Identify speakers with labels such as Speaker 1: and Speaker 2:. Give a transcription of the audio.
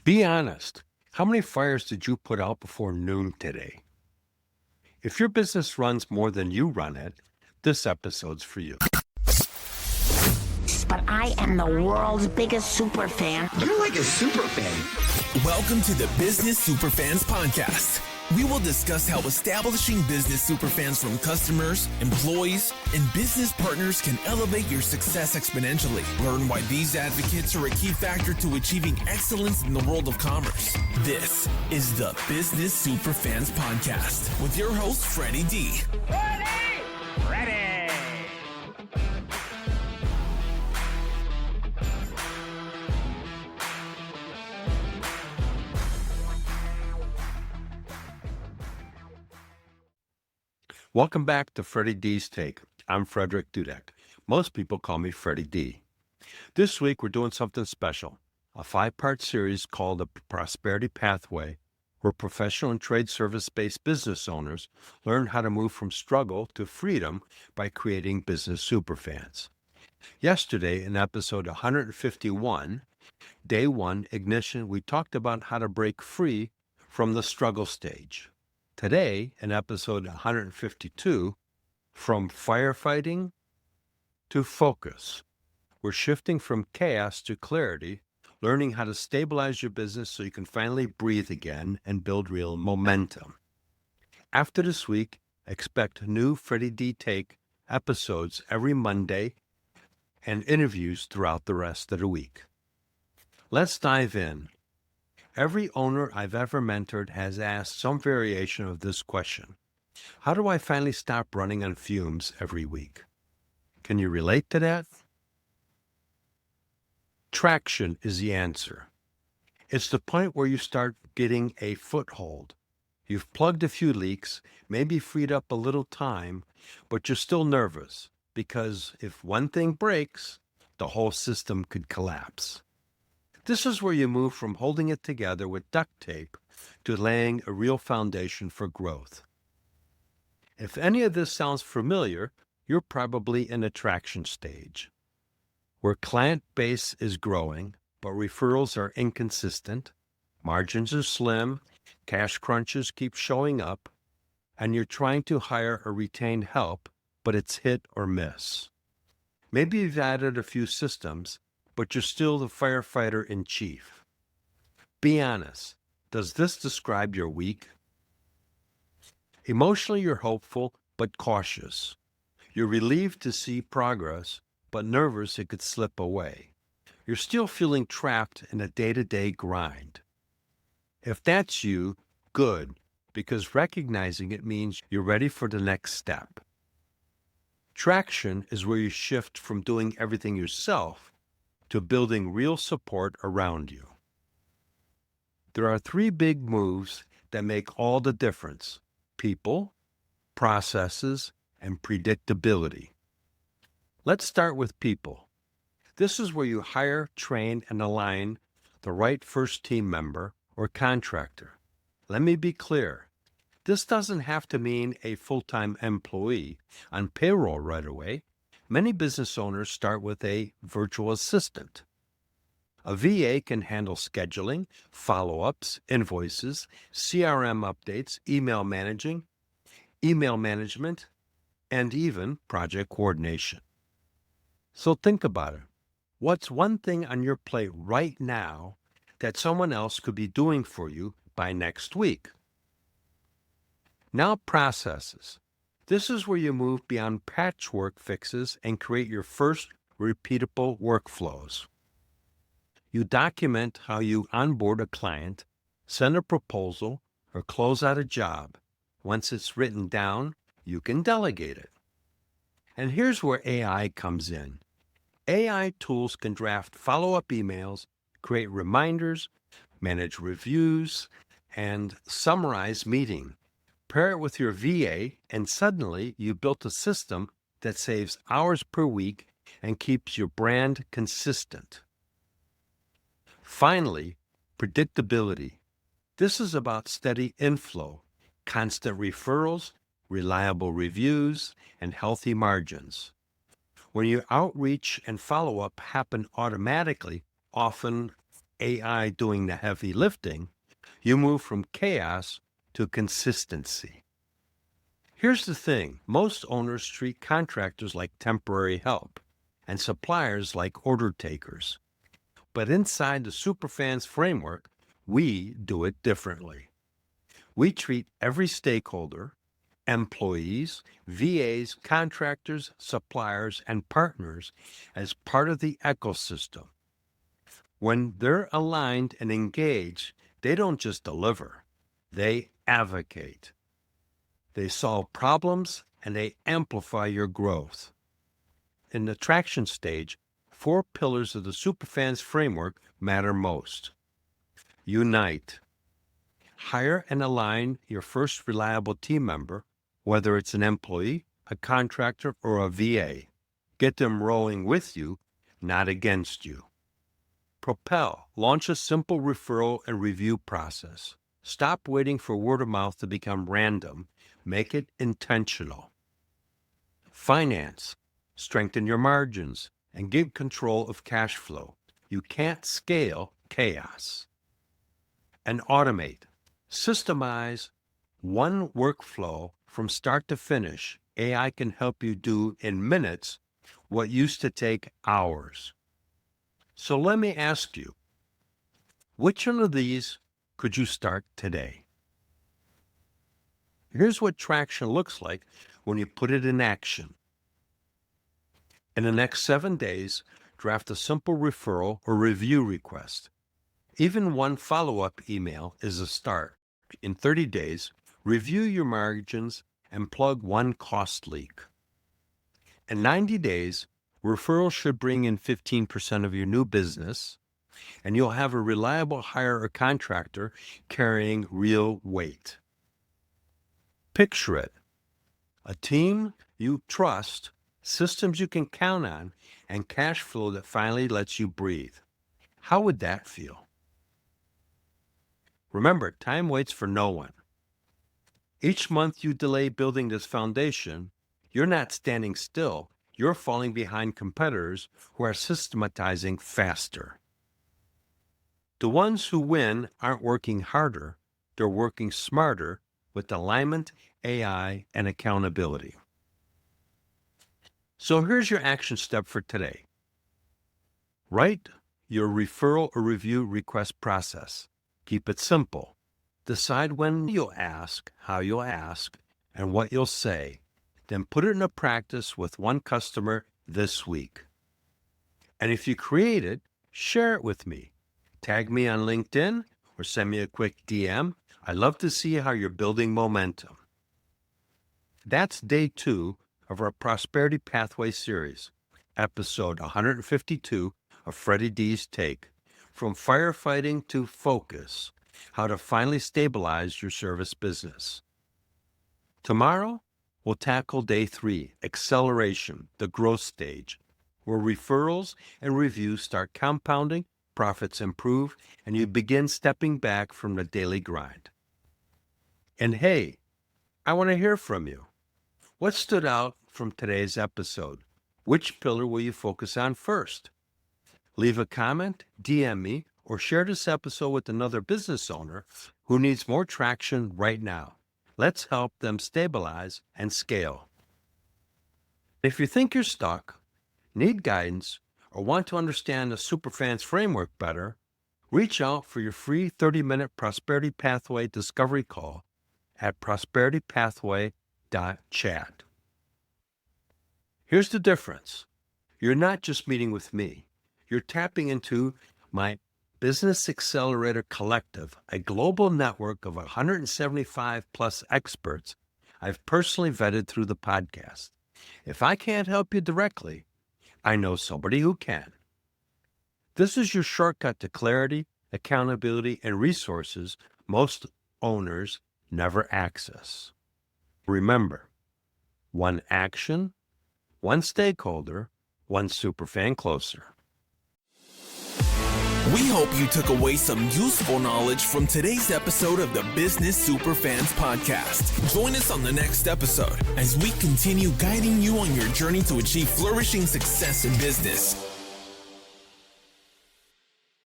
Speaker 1: Be honest. How many fires did you put out before noon today? If your business runs more than you run it, this episode's for you.
Speaker 2: But I am the world's biggest super fan.
Speaker 3: You're like a super fan.
Speaker 4: Welcome to the Business Superfans Podcast. We will discuss how establishing business superfans from customers, employees, and business partners can elevate your success exponentially. Learn why these advocates are a key factor to achieving excellence in the world of commerce. This is the Business Superfans Podcast with your host, Freddy D.
Speaker 5: Ready!
Speaker 1: Welcome back to Freddy D's Take. I'm Frederick Dudek. Most people call me Freddy D. This week we're doing something special, a 5-part series called the Prosperity Pathway, where professional and trade service-based business owners learn how to move from struggle to freedom by creating business superfans. Yesterday, in episode 151, Day 1 Ignition, we talked about how to break free from the struggle stage. Today, in episode 152, From Firefighting to Focus, we're shifting from chaos to clarity, learning how to stabilize your business so you can finally breathe again and build real momentum. After this week, expect new Freddy D Take episodes every Monday and interviews throughout the rest of the week. Let's dive in. Every owner I've ever mentored has asked some variation of this question. How do I finally stop running on fumes every week? Can you relate to that? Traction is the answer. It's the point where you start getting a foothold. You've plugged a few leaks, maybe freed up a little time, but you're still nervous because if one thing breaks, the whole system could collapse. This is where you move from holding it together with duct tape to laying a real foundation for growth. If any of this sounds familiar, you're probably in a traction stage, where client base is growing, but referrals are inconsistent, margins are slim, cash crunches keep showing up, and you're trying to hire or retain help, but it's hit or miss. Maybe you've added a few systems, but you're still the firefighter in chief. Be honest. Does this describe your week? Emotionally, you're hopeful, but cautious. You're relieved to see progress, but nervous it could slip away. You're still feeling trapped in a day-to-day grind. If that's you, good, because recognizing it means you're ready for the next step. Traction is where you shift from doing everything yourself to building real support around you. There are 3 big moves that make all the difference: people, processes, and predictability. Let's start with people. This is where you hire, train, and align the right first team member or contractor. Let me be clear. This doesn't have to mean a full-time employee on payroll right away. Many business owners start with a virtual assistant. A VA can handle scheduling, follow-ups, invoices, CRM updates, email management, and even project coordination. So think about it. What's one thing on your plate right now that someone else could be doing for you by next week? Now, processes. This is where you move beyond patchwork fixes and create your first repeatable workflows. You document how you onboard a client, send a proposal, or close out a job. Once it's written down, you can delegate it. And here's where AI comes in. AI tools can draft follow-up emails, create reminders, manage reviews, and summarize meetings. Pair it with your VA, and suddenly you built a system that saves hours per week and keeps your brand consistent. Finally, predictability. This is about steady inflow, constant referrals, reliable reviews, and healthy margins. When your outreach and follow-up happen automatically, often AI doing the heavy lifting, you move from chaos to consistency. Here's the thing. Most owners treat contractors like temporary help and suppliers like order takers. But inside the Superfans framework, we do it differently. We treat every stakeholder, employees, VAs, contractors, suppliers, and partners as part of the ecosystem. When they're aligned and engaged, they don't just deliver, they advocate. They solve problems and they amplify your growth. In the traction stage, 4 pillars of the Superfans framework matter most. Unite. Hire and align your first reliable team member, whether it's an employee, a contractor, or a VA. Get them rolling with you, not against you. Propel. Launch a simple referral and review process. Stop waiting for word of mouth to become random. Make it intentional. Finance. Strengthen your margins and give control of cash flow. You can't scale chaos. And automate. Systemize one workflow from start to finish. AI can help you do in minutes what used to take hours. So let me ask you, which one of these could you start today? Here's what traction looks like when you put it in action. In the next 7 days, draft a simple referral or review request. Even one follow-up email is a start. In 30 days, review your margins and plug one cost leak. In 90 days, referrals should bring in 15% of your new business, and you'll have a reliable hire or contractor carrying real weight. Picture it. A team you trust, systems you can count on, and cash flow that finally lets you breathe. How would that feel? Remember, time waits for no one. Each month you delay building this foundation, you're not standing still. You're falling behind competitors who are systematizing faster. The ones who win aren't working harder, they're working smarter with alignment, AI, and accountability. So here's your action step for today. Write your referral or review request process. Keep it simple. Decide when you'll ask, how you'll ask, and what you'll say. Then put it into practice with one customer this week. And if you create it, share it with me. Tag me on LinkedIn or send me a quick DM. I'd love to see how you're building momentum. That's day 2 of our Prosperity Pathway series, episode 152 of Freddy D's Take, From Firefighting to Focus, how to finally stabilize your service business. Tomorrow, we'll tackle day 3, acceleration, the growth stage, where referrals and reviews start compounding, profits improve, and you begin stepping back from the daily grind. And hey, I want to hear from you. What stood out from today's episode? Which pillar will you focus on first? Leave a comment, DM me, or share this episode with another business owner who needs more traction right now. Let's help them stabilize and scale. If you think you're stuck, need guidance, or want to understand the Superfans framework better, reach out for your free 30-minute Prosperity Pathway discovery call at prosperitypathway.chat. Here's the difference. You're not just meeting with me. You're tapping into my Business Accelerator Collective, a global network of 175 plus experts I've personally vetted through the podcast. If I can't help you directly, I know somebody who can. This is your shortcut to clarity, accountability, and resources most owners never access. Remember, one action, one stakeholder, one superfan closer.
Speaker 4: We hope you took away some useful knowledge from today's episode of the Business Superfans Podcast. Join us on the next episode as we continue guiding you on your journey to achieve flourishing success in business.